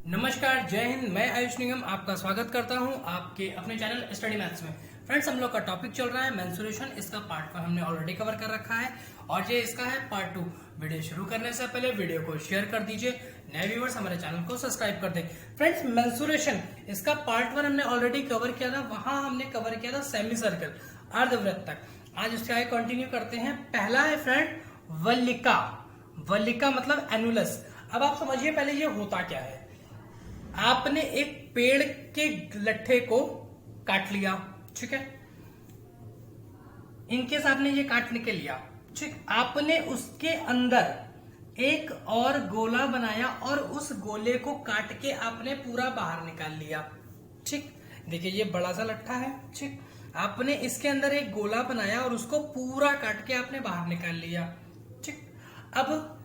नमस्कार, जय हिंद। मैं आयुष निगम आपका स्वागत करता हूं आपके अपने चैनल स्टडी मैथ्स में। फ्रेंड्स, हम लोग का टॉपिक चल रहा है मेंसुरेशन। इसका पार्ट 1 हमने ऑलरेडी कवर कर रखा है और ये इसका है पार्ट 2। वीडियो शुरू करने से पहले वीडियो को शेयर कर दीजिए, नए व्यूअर्स हमारे चैनल को सब्सक्राइब कर दें। फ्रेंड्स, मेंसुरेशन इसका पार्ट 1 हमने ऑलरेडी कवर किया था। वहां हमने कवर किया था सेमी सर्कल, अर्धवृत्त तक। आज उसके आगे कंटिन्यू करते हैं। पहला है फ्रेंड वल्लिका। वल्लिका मतलब एनुलस। अब आप समझिए पहले ये होता क्या है। आपने एक पेड़ के लट्ठे को काट लिया, ठीक है। इनकेस आपने ये काटने के लिया, ठीक। आपने उसके अंदर एक और गोला बनाया और उस गोले को काट के आपने पूरा बाहर निकाल लिया, ठीक। देखिए ये बड़ा सा लट्ठा है, ठीक। आपने इसके अंदर एक गोला बनाया और उसको पूरा काट के आपने बाहर निकाल लिया, ठीक। अब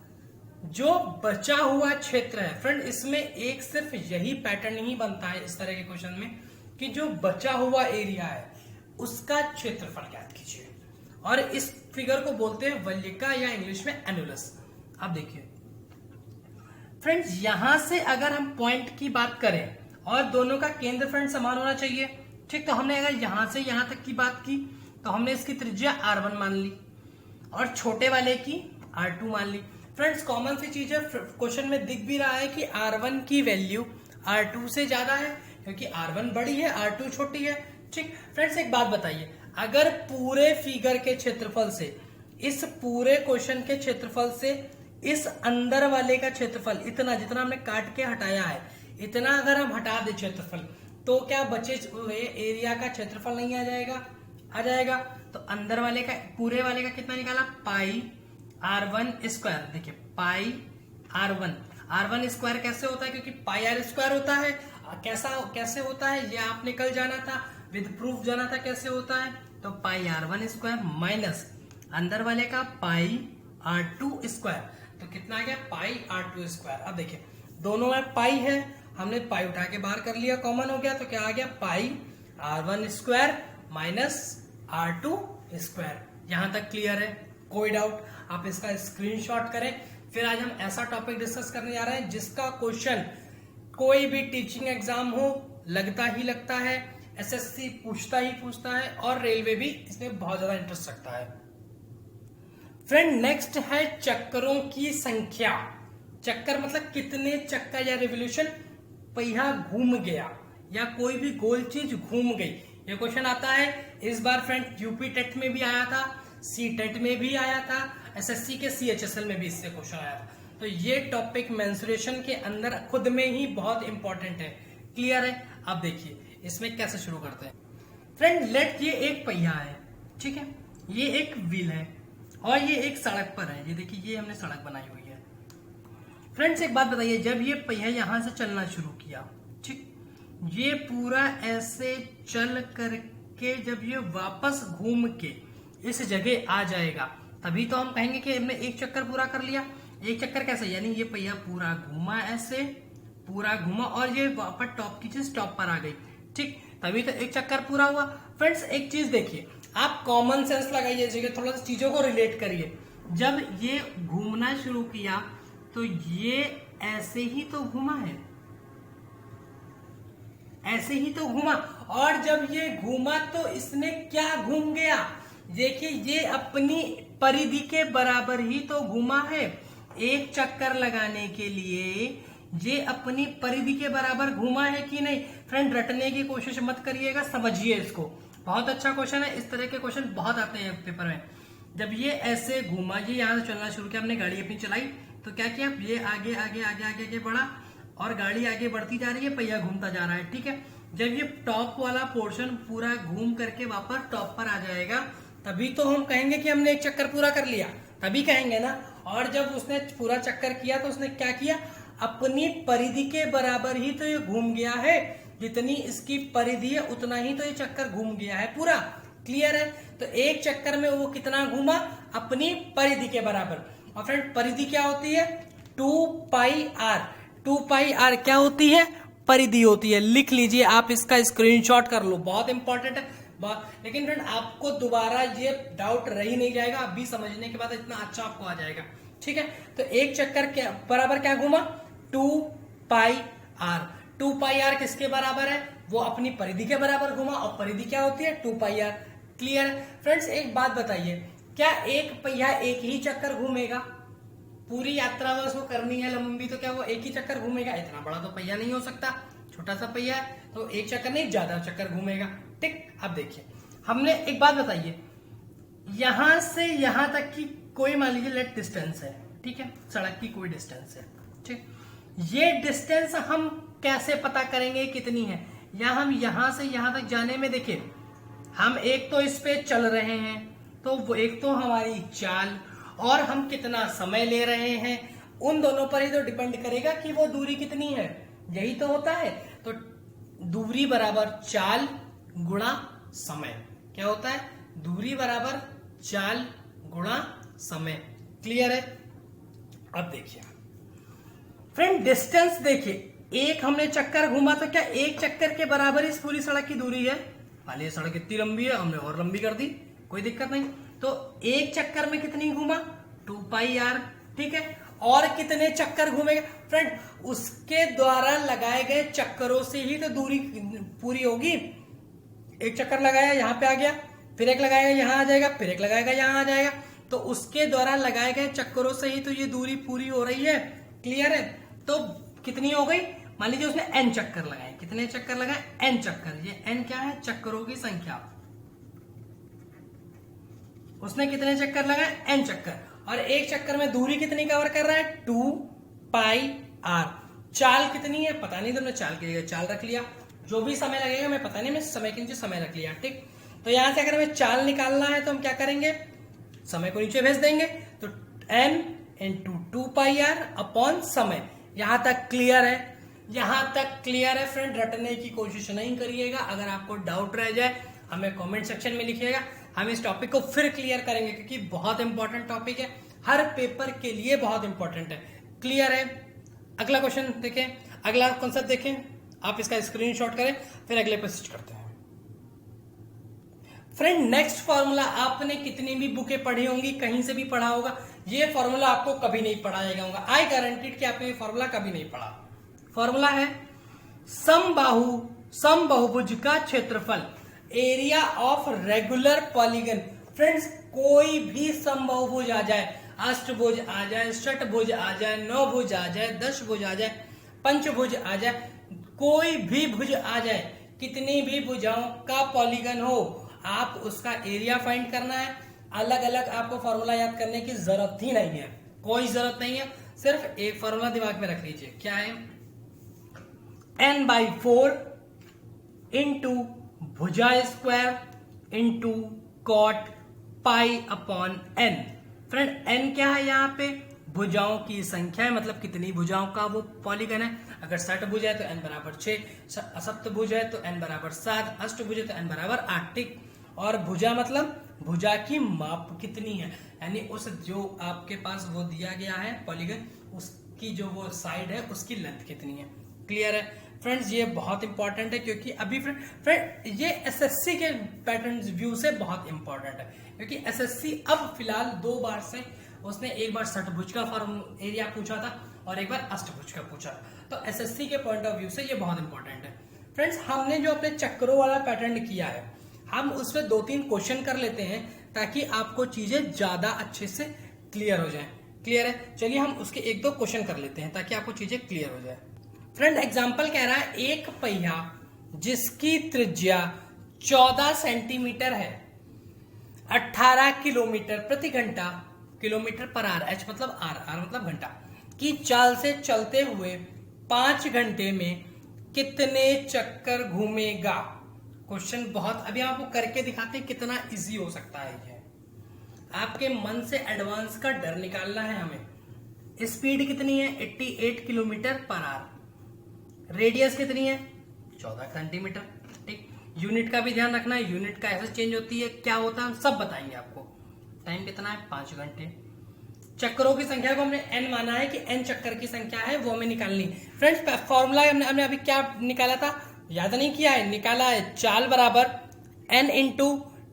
जो बचा हुआ क्षेत्र है फ्रेंड, इसमें एक सिर्फ यही पैटर्न ही बनता है इस तरह के क्वेश्चन में कि जो बचा हुआ एरिया है उसका क्षेत्रफल ज्ञात कीजिए। और इस फिगर को बोलते हैं वल्लिका या इंग्लिश में एनुलस। अब देखिए फ्रेंड्स, यहां से अगर हम पॉइंट की बात करें और दोनों का केंद्र फ्रेंड समान होना चाहिए, ठीक। तो हमने अगर यहां से यहां तक की बात की तो हमने इसकी त्रिज्या r1 मान ली और छोटे वाले की r2 मान ली। फ्रेंड्स, कॉमन सी चीज है, क्वेश्चन में दिख भी रहा है कि r1 की वैल्यू r2 से ज्यादा है क्योंकि r1 बड़ी है, r2 छोटी है, ठीक। फ्रेंड्स, एक बात बताइए, अगर पूरे फिगर के क्षेत्रफल से, इस पूरे क्वेश्चन के क्षेत्रफल से इस अंदर वाले का क्षेत्रफल इतना, जितना हमने काट के हटाया है, इतना अगर हम हटा दे क्षेत्रफल, तो क्या बचे हुए एरिया का क्षेत्रफल नहीं आ जाएगा? आ जाएगा। तो अंदर वाले का, पूरे वाले का कितना निकाला? पाई r1 स्क्वायर। देखिए पाई r1 स्क्वायर कैसे होता है? क्योंकि पाई r स्क्वायर होता है। कैसे होता है ये आपने कल जाना था, विद प्रूफ जाना था कैसे होता है। तो पाई r1 स्क्वायर माइनस अंदर वाले का पाई r2 स्क्वायर, तो कितना आ गया? पाई r2 स्क्वायर। अब देखिए दोनों में पाई है, हमने पाई उठा के बाहर कर लिया, कॉमन हो गया, तो क्या आ गया? पाई r1 square minus r2 square. यहां तक क्लियर है? कोई डाउट? आप इसका स्क्रीनशॉट करें। फिर आज हम ऐसा टॉपिक डिस्कस करने जा रहे हैं जिसका क्वेश्चन कोई भी टीचिंग एग्जाम हो लगता है, एसएससी पूछता है और रेलवे भी इसमें बहुत ज्यादा इंटरेस्ट रखता है। फ्रेंड, नेक्स्ट है चक्करों की संख्या। चक्कर मतलब कितने चक्कर या रिवोल्यूशन पहिया घूम गया या कोई भी गोल चीज घूम गई। ये क्वेश्चन आता है इस बार फ्रेंड, यूपी टेट में भी आया था, सी टेट में भी आया था, एसएससी के सीएचएसएल में भी इससे क्वेश्चन आया था। तो ये टॉपिक मेंसुरेशन के अंदर खुद में ही बहुत इंपॉर्टेंट है। क्लियर है? अब देखिए इसमें कैसे शुरू करते हैं। फ्रेंड, लेट ये एक पहिया है, ठीक है, ये एक व्हील है और ये एक सड़क पर है। ये देखिए ये हमने सड़क बनाई हुई है। फ्रेंड्स, एक बात बताइए, जब ये पहिया यहां से चलना शुरू किया, ठीक, ये पूरा ऐसे चल करके जब ये वापस घूम के इस जगह आ जाएगा, तभी तो हम कहेंगे कि हमने एक चक्कर पूरा कर लिया। एक चक्कर कैसे? यानी ये पहिया पूरा घूमा, ऐसे पूरा घूमा और ये वापस टॉप की चीज टॉप पर आ गई, ठीक, तभी तो एक चक्कर पूरा हुआ। फ्रेंड्स, एक चीज देखिए, आप कॉमन सेंस लगाइए जगह, थोड़ा सा चीजों को रिलेट करिए। जब ये घूमना शुरू किया तो ये ऐसे ही तो घूमा है, ऐसे ही तो घूमा, और जब ये घूमा तो इसने क्या घूम गया? देखिए ये अपनी परिधि के बराबर ही तो घूमा है। एक चक्कर लगाने के लिए ये अपनी परिधि के बराबर घूमा है कि नहीं? फ्रेंड, रटने की कोशिश मत करिएगा, समझिए इसको। बहुत अच्छा क्वेश्चन है, इस तरह के क्वेश्चन बहुत आते हैं पेपर में। जब ये ऐसे घूमा, ये यहां से चलना शुरू किया, हमने गाड़ी अपनी चलाई, तो क्या किया? ये आगे आगे आगे आगे आगे बढ़ा और गाड़ी आगे बढ़ती जा रही है, पहिया घूमता जा रहा है, ठीक है। जब ये टॉप वाला पोर्शन पूरा घूम करके वापस टॉप पर आ जाएगा, तभी तो हम कहेंगे कि हमने एक चक्कर पूरा कर लिया, तभी कहेंगे ना। और जब उसने पूरा चक्कर किया तो उसने क्या किया? अपनी परिधि के बराबर ही तो ये घूम गया है, जितनी इसकी परिधि है उतना ही तो ये चक्कर घूम गया है पूरा। क्लियर है? तो एक चक्कर में वो कितना घूमा? अपनी परिधि के बराबर। और फ्रेंड, परिधि क्या होती है? 2 पाई r। 2 पाई r क्या होती है? परिधि होती है। लिख लीजिए, आप इसका स्क्रीनशॉट कर लो, बहुत इंपॉर्टेंट है। लेकिन फ्रेंड, आपको दोबारा ये डाउट रही नहीं जाएगा, अभी समझने के बाद इतना अच्छा आपको आ जाएगा, ठीक है। तो एक चक्कर क्या बराबर क्या घूमा? 2 पाई आर। 2 पाई आर किसके बराबर है? वो अपनी परिधि के बराबर घुमा, और परिधि क्या होती है? 2 पाई आर। क्लियर? फ्रेंड्स एक बात बताइए, क्या एक पहिया एक ही चक्कर घूमेगा? पूरी यात्रा में उसको करनी है लंबी, तो क्या वो एक ही चक्कर घूमेगा? इतना बड़ा तो पहिया नहीं हो सकता, छोटा सा पहिया है, तो एक चक्कर नहीं ज्यादा चक्कर घूमेगा। ठीक, अब देखिए, हमने एक बात बताइए, यहां से यहां तक की कोई मान लीजिए लेट डिस्टेंस है, ठीक है, सड़क की कोई डिस्टेंस है, ठीक, ये डिस्टेंस हम कैसे पता करेंगे कितनी है? या हम यहां से यहां तक जाने में देखिए, हम एक तो इस पे चल रहे हैं, तो वो एक तो हमारी चाल, और हम कितना समय ले रहे हैं, उन दोनों पर ही तो डिपेंड करेगा कि वो दूरी कितनी है। यही तो होता है। तो दूरी बराबर चाल गुणा समय। क्या होता है? दूरी बराबर चाल गुणा समय। क्लियर है? अब देखिए फ्रेंड, डिस्टेंस देखिए, एक हमने चक्कर घूमा, तो क्या एक चक्कर के बराबर इस पूरी सड़क की दूरी है? मान लीजिए सड़क इतनी लंबी है, हमने और लंबी कर दी, कोई दिक्कत नहीं। तो एक चक्कर में कितनी घूमा? 2 पाई आर। ठीक है, और कितने चक्कर घूमेगा? फ्रेंड, उसके द्वारा लगाए गए चक्करों से ही तो दूरी पूरी होगी। एक चक्कर लगाया, यहां पे आ गया, फिर एक लगाएगा यहां आ जाएगा, फिर एक लगाएगा यहां आ जाएगा, तो उसके द्वारा लगाए गए चक्करों से ही तो ये दूरी पूरी हो रही है। क्लियर है? तो कितनी हो गई? मान लीजिए उसने n चक्कर लगाए। कितने चक्कर लगाए? n चक्कर। ये n क्या है? चक्करों की संख्या। उसने कितने चक्कर लगाए? n चक्कर। और एक चक्कर में दूरी कितनी कवर कर रहा है? 2 पाई आर। चाल कितनी है? पता नहीं, तुमने चाल की जगह चाल रख लिया। जो भी समय लगेगा मैं पता नहीं, मैं समय के नीचे समय रख लिया। ठीक, तो यहां से अगर हमें चाल निकालना है तो हम क्या करेंगे? समय को नीचे भेज देंगे, तो n into 2 pi R upon समय। यहां तक क्लियर है? यहां तक क्लियर है फ्रेंड? रटने की कोशिश नहीं करिएगा। अगर आपको डाउट रह जाए हमें कमेंट सेक्शन में लिखिएगा, हम इस टॉपिक को फिर क्लियर करेंगे, क्योंकि बहुत इंपॉर्टेंट टॉपिक है, हर पेपर के लिए बहुत इंपॉर्टेंट है। क्लियर है? अगला क्वेश्चन देखें, अगला कॉन्सेप्ट देखें, आप इसका स्क्रीनशॉट करें, फिर अगले पे स्विच करते हैं। फ्रेंड, नेक्स्ट फॉर्मूला आपने कितनी भी बुकें पढ़ी होंगी, कहीं से भी पढ़ा होगा, ये फॉर्मूला आपको कभी नहीं पढ़ाया गया होगा। आई गारंटीड कि आपने ये फॉर्मूला कभी नहीं पढ़ा। फॉर्मूला है समबाहुभुज का क्षेत्रफल, area of regular polygon. Friends, कोई भी समबाहुभुज आ जाए, अष्टभुज आ जाए, षटभुज आ जाए, नौभुज आ जाए, दशभुज आ जाए, पंचभुज आ जाए, कोई भी भुज आ जाए, कितनी भी भुजाओं का पॉलीगन हो, आप उसका एरिया फाइंड करना है। अलग अलग आपको फॉर्मूला याद करने की जरूरत ही नहीं है, कोई जरूरत नहीं है। सिर्फ एक फॉर्मूला दिमाग में रख लीजिए, क्या है? n/4 इंटू भुजा square into cot pi upon n। Friend, n क्या है? यहाँ पे भुजाओं की संख्या है, मतलब कितनी भुजाओं का वो पॉलीगन है। अगर षटभुज है तो n बराबर 6, सप्तभुज है तो n बराबर 7, अष्टभुज है तो n बराबर 8। ठीक, और भुजा मतलब भुजा की माप कितनी है, यानी उस जो आपके पास वो दिया गया है पॉलीगन, उसकी जो वो साइड है उसकी लेंथ कितनी है। क्लियर है फ्रेंड्स? ये बहुत इंपॉर्टेंट है, क्योंकि अभी फ्रेंड ये एसएससी के पैटर्न व्यू से बहुत इंपॉर्टेंट है, क्योंकि एसएससी अब फिलहाल 2 बार से, उसने एक बार षटभुज का एरिया पूछा था और एक बार अष्टभुज का पूछा, तो एसएससी के पॉइंट ऑफ व्यू से ये बहुत इंपॉर्टेंट है। फ्रेंड्स, हमने जो अपने चक्रों वाला पैटर्न किया है, हम उसमें 2-3 क्वेश्चन कर लेते हैं ताकि आपको चीजें ज्यादा अच्छे से क्लियर हो जाए। क्लियर है? चलिए हम उसके 1-2 क्वेश्चन कर लेते हैं ताकि आपको चीजें क्लियर हो जाए। फ्रेंड, एग्जाम्पल कह रहा है एक पहिया जिसकी त्रिज्या 14 सेंटीमीटर है, 18 किलोमीटर प्रति घंटा, किलोमीटर पर आर, एच मतलब आर मतलब घंटा, की चाल से चलते हुए 5 घंटे में कितने चक्कर घूमेगा? क्वेश्चन बहुत, अभी आपको करके दिखाते हैं कितना इजी हो सकता है ये। आपके मन से एडवांस का डर निकालना है हमें। स्पीड कितनी है? 88 किलोमीटर पर आवर। रेडियस कितनी है? 14 सेंटीमीटर। ठीक, यूनिट का भी ध्यान रखना है, यूनिट का ऐसे चेंज होती है, क्या होता है हम सब बताएंगे आपको। टाइम कितना है? 5 घंटे। चक्करों की संख्या को हमने n माना है कि n चक्कर की संख्या है, वो हमें निकालनी। फ्रेंड्स, फॉर्मूला हमने अभी क्या निकाला था, याद नहीं किया है? निकाला है चाल बराबर n into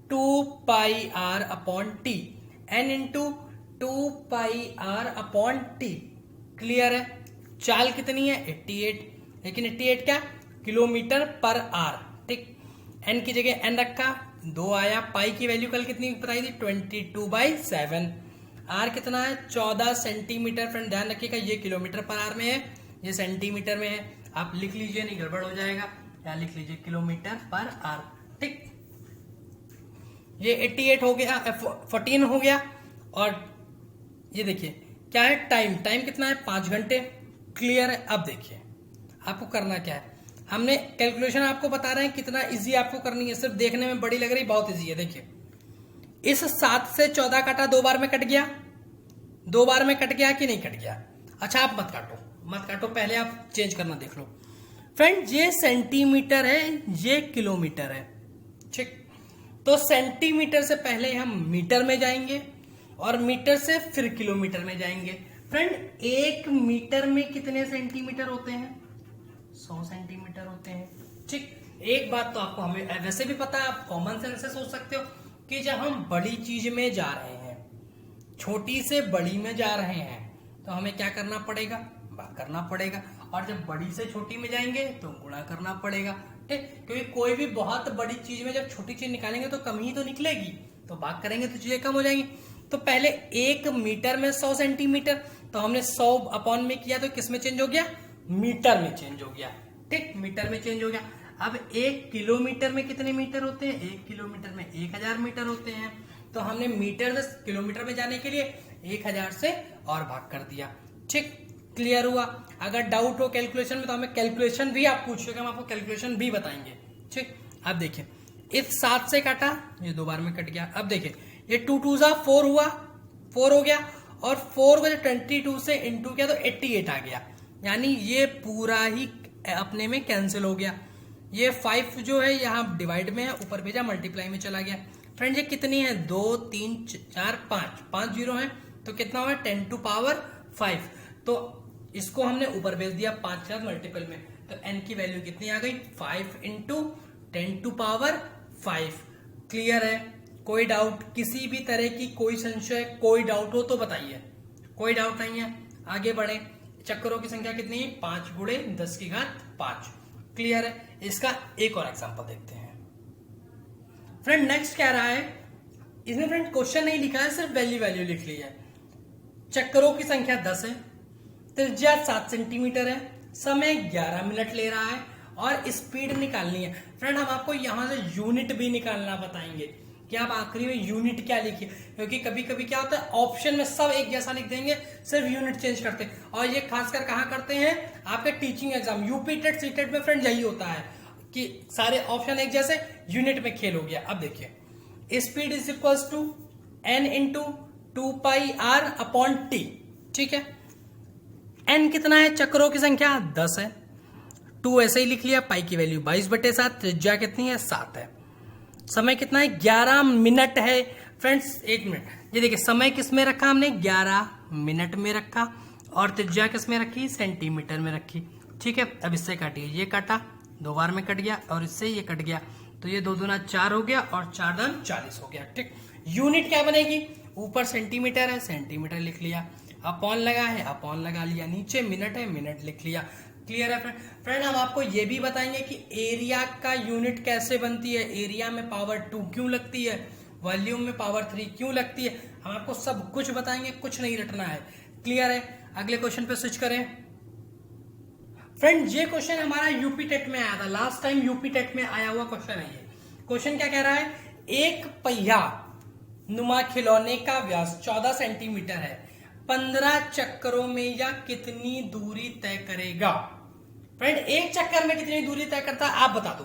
2 pi R upon T, n into 2 pi R upon T. Clear है? चाल कितनी है? 88। लेकिन 88 क्या किलोमीटर पर आवर। ठीक, एन की जगह एन रखा, 2 आया, पाई की वैल्यू कल कितनी बताई थी 22/7। आर कितना है 14 सेंटीमीटर। फ्रेंड ध्यान रखिएगा ये किलोमीटर पर आवर में है, ये सेंटीमीटर में है, आप लिख लीजिए नहीं गड़बड़ हो जाएगा, या लिख लीजिए किलोमीटर पर आवर। ठीक, ये 88 हो गया, 14 हो गया। और ये देखिए क्या है टाइम, टाइम कितना है 5 घंटे। क्लियर है। अब देखिए आपको करना क्या है, हमने कैलकुलेशन आपको बता रहे हैं कितना इजी आपको करनी है, सिर्फ देखने में बड़ी लग रही, बहुत इजी है। देखिए इस 7 से 14 काटा, 2 बार में कट गया, 2 बार में कट गया कि नहीं कट गया। अच्छा आप मत काटो, मत काटो, पहले आप चेंज करना देख लो। फ्रेंड ये सेंटीमीटर है, ये किलोमीटर है। ठीक, तो सेंटीमीटर से पहले हम मीटर में जाएंगे और मीटर से फिर किलोमीटर में जाएंगे। फ्रेंड 1 मीटर में कितने सेंटीमीटर होते हैं 100 सेंटीमीटर होते हैं। ठीक, एक बात तो आपको हमें वैसे भी पता है, आप कॉमन सेंस से सोच सकते हो कि जब हम बड़ी चीज में जा रहे हैं, छोटी से बड़ी में जा रहे हैं, तो हमें क्या करना पड़ेगा, भाग करना पड़ेगा। और जब बड़ी से छोटी में जाएंगे तो गुणा करना पड़ेगा। ठीक, क्योंकि कोई भी बहुत बड़ी चीज में जब छोटी चीज निकालेंगे तो कम ही तो निकलेगी, तो भाग करेंगे तो चीजें कम हो जाएंगी। तो पहले 1 मीटर में 100 सेंटीमीटर, तो हमने 100 अपॉन में किया तो किस में चेंज हो गया, मीटर में चेंज हो गया। ठीक, मीटर में चेंज हो गया। अब 1 किलोमीटर में कितने मीटर होते हैं, 1 किलोमीटर में 1000 मीटर होते हैं। तो हमने मीटर से किलोमीटर में जाने के लिए 1000 से और भाग कर दिया। ठीक, क्लियर हुआ। अगर डाउट हो कैलकुलेशन में तो हमें कैलकुलेशन भी आप पूछिएगा, हम आपको कैलकुलेशन भी बताएंगे। ठीक, अब देखिए इस 7 से काटा, ये 2 बार में कट गया। अब देखिए ये 2 2 जा 4 हुआ, 4 हो गया, और 4 को 22 से इंटू किया तो 88 आ गया, यानी ये पूरा ही अपने में कैंसिल हो गया। ये 5 जो है यहाँ डिवाइड में है, ऊपर भेजा मल्टीप्लाई में चला गया। फ्रेंड ये कितनी है 2 3 4 5 जीरो है, तो कितना हुआ 10 टू पावर 5। तो इसको हमने ऊपर भेज दिया 5 के साथ मल्टीपल में, तो n की वैल्यू कितनी आ गई 5 इंटू 10 टू पावर 5। क्लियर है। कोई डाउट, किसी भी तरह की कोई संशय, कोई डाउट हो तो बताइए। कोई डाउट नहीं है, आगे बढ़े। चक्करों की संख्या कितनी है 5 गुणे 10 की घात 5। क्लियर है। इसका एक और एग्जांपल देखते हैं। फ्रेंड नेक्स्ट कह रहा है, इसने फ्रेंड क्वेश्चन नहीं लिखा है, सिर्फ वैल्यू लिख ली है। चक्करों की संख्या 10 है, त्रिज्या 7 सेंटीमीटर है, समय 11 मिनट ले रहा है और स्पीड निकालनी है। फ्रेंड हम आपको यहां से यूनिट भी निकालना बताएंगे कि आप आखिरी में यूनिट क्या लिखिए, क्योंकि कभी कभी क्या होता है ऑप्शन में सब एक जैसा लिख देंगे, सिर्फ यूनिट चेंज करते हैं। और ये खासकर कहां करते हैं, आपके teaching exam UP TET C TET में फ्रेंड यही होता है कि सारे ऑप्शन एक जैसे, यूनिट में खेल हो गया। अब देखिए speed is equals to n into 2πr upon t। ठीक है, n कितना है, चक्रों की संख्या 10 है, 2 ऐसे ही लिख लिया, पाई की वैल्यू 22/7, त्रिज्या कितनी है 7 है, समय कितना है 11 मिनट है। फ्रेंड्स 1 मिनट, ये देखिए समय किस में रखा हमने 11 मिनट में रखा, और त्रिज्या किस में रखी सेंटीमीटर में रखी। ठीक है, अब इससे काटिए, ये काटा 2 बार में कट गया और इससे ये कट गया, तो ये 2 दूना 4 हो गया और 4 दान 40 हो गया। ठीक, यूनिट क्या बनेगी, ऊपर सेंटीमीटर है, सेंटीमीटर लिख लिया, अपॉन लगा है, अपॉन लगा लिया, नीचे मिनट है, मिनट लिख लिया। क्लियर है फ्रेंड हम आपको ये भी बताएंगे कि एरिया का यूनिट कैसे बनती है, एरिया में पावर 2 क्यों लगती है, वॉल्यूम में पावर 3 क्यों लगती है, हम आपको सब कुछ बताएंगे, कुछ नहीं रटना है। क्लियर है। अगले क्वेश्चन पे स्विच करें। फ्रेंड ये क्वेश्चन हमारा यूपी टेट में आया था, लास्ट टाइम यूपी टेट में आया हुआ क्वेश्चन है ये। क्वेश्चन क्या कह रहा है, एक पहिया नुमा खिलौने का व्यास 14 सेंटीमीटर है, 15 चक्करों में यह कितनी दूरी तय करेगा। फ्रेंड एक चक्कर में कितनी दूरी तय करता है आप बता दो,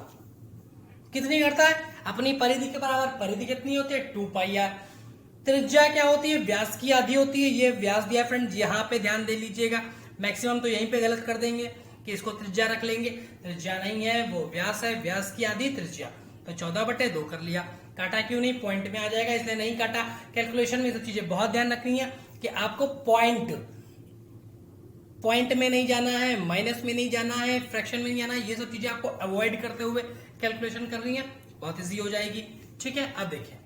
कितनी करता है, अपनी परिधि के बराबर। परिधि कितनी होती है 2πr। त्रिज्या क्या होती है, व्यास की आधी होती है, ये व्यास दिया फ्रेंड, यहाँ पे ध्यान दे लीजिएगा, मैक्सिमम तो यहीं पे गलत कर देंगे कि इसको त्रिज्या रख लेंगे, त्रिज्या नहीं है वो व्यास है, व्यास की आधी त्रिज्या, तो 14/2 कर लिया। काटा क्यों नहीं, पॉइंट में आ जाएगा इसलिए नहीं काटा। कैलकुलेशन में सब चीजें बहुत ध्यान रखनी है कि आपको पॉइंट में नहीं जाना है, माइनस में नहीं जाना है, फ्रैक्शन में नहीं जाना है, ये सब चीजें आपको अवॉइड करते हुए कैलकुलेशन करनी है, बहुत इजी हो जाएगी। ठीक है, अब देखिए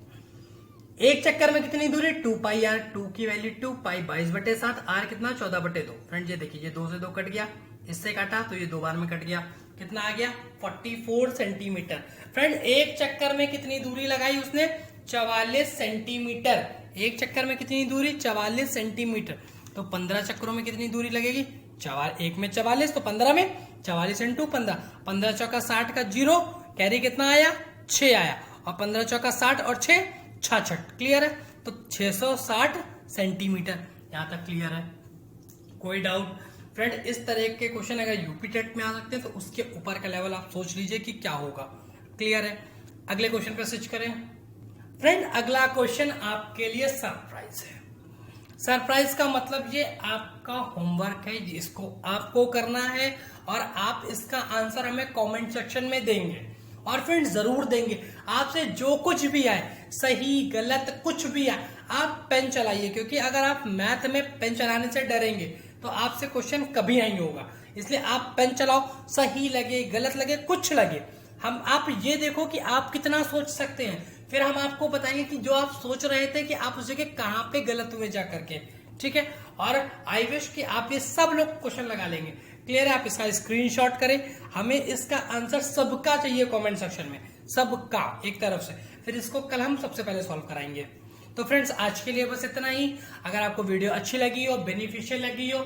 एक चक्कर में कितनी दूरी 2 पाई आर, 2 की वैल्यू 2 पाई 22/7, आर कितना 14/2। फ्रेंड ये देखिए, ये 2 से 2 कट गया, इससे काटा तो ये 2 बार में कट गया, कितना आ गया 44 सेंटीमीटर। फ्रेंड एक चक्कर में कितनी दूरी लगाई उसने 44 सेंटीमीटर। एक चक्कर में कितनी दूरी 44 सेंटीमीटर। तो 15 चक्करों में कितनी दूरी लगेगी, एक में 44 तो 15 में 44 इंटू 15, 15 चौका 60 का 0, कैरी कितना आया 6 आया, और 15 चौका 60 और 6 66। क्लियर है, तो 660 सेंटीमीटर। यहां तक क्लियर है, कोई डाउट। फ्रेंड इस तरह के क्वेश्चन अगर यूपी टेट में आ सकते हैं तो उसके ऊपर का लेवल आप सोच लीजिए कि क्या होगा। क्लियर है, अगले क्वेश्चन पर स्विच करें। फ्रेंड अगला क्वेश्चन आपके लिए सरप्राइज है। सरप्राइज का मतलब ये आपका होमवर्क है, जिसको आपको करना है और आप इसका आंसर हमें कमेंट सेक्शन में देंगे। और फ्रेंड जरूर देंगे, आपसे जो कुछ भी आए, सही गलत कुछ भी आए, आप पेन चलाइए, क्योंकि अगर आप मैथ में पेन चलाने से डरेंगे तो आपसे क्वेश्चन कभी नहीं होगा। इसलिए आप पेन चलाओ, सही लगे गलत लगे कुछ लगे, आप ये देखो कि आप कितना सोच सकते हैं, फिर हम आपको बताएंगे कि जो आप सोच रहे थे कि आप उस जगह कहां पे गलत हुए जा करके। ठीक है, और आई विश कि आप ये सब लोग क्वेश्चन लगा लेंगे। क्लियर है, आप इसका स्क्रीनशॉट करें, हमें इसका आंसर सबका चाहिए कमेंट सेक्शन में, सबका एक तरफ से, फिर इसको कल हम सबसे पहले सॉल्व कराएंगे। तो फ्रेंड्स आज के लिए बस इतना ही। अगर आपको वीडियो अच्छी लगी हो, बेनिफिशियल लगी हो,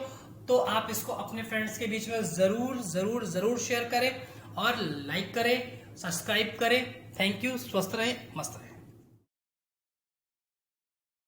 तो आप इसको अपने फ्रेंड्स के बीच में जरूर जरूर जरूर शेयर करें और लाइक करें, सब्सक्राइब करें। थैंक यू, स्वस्थ रहे, मस्त रहे।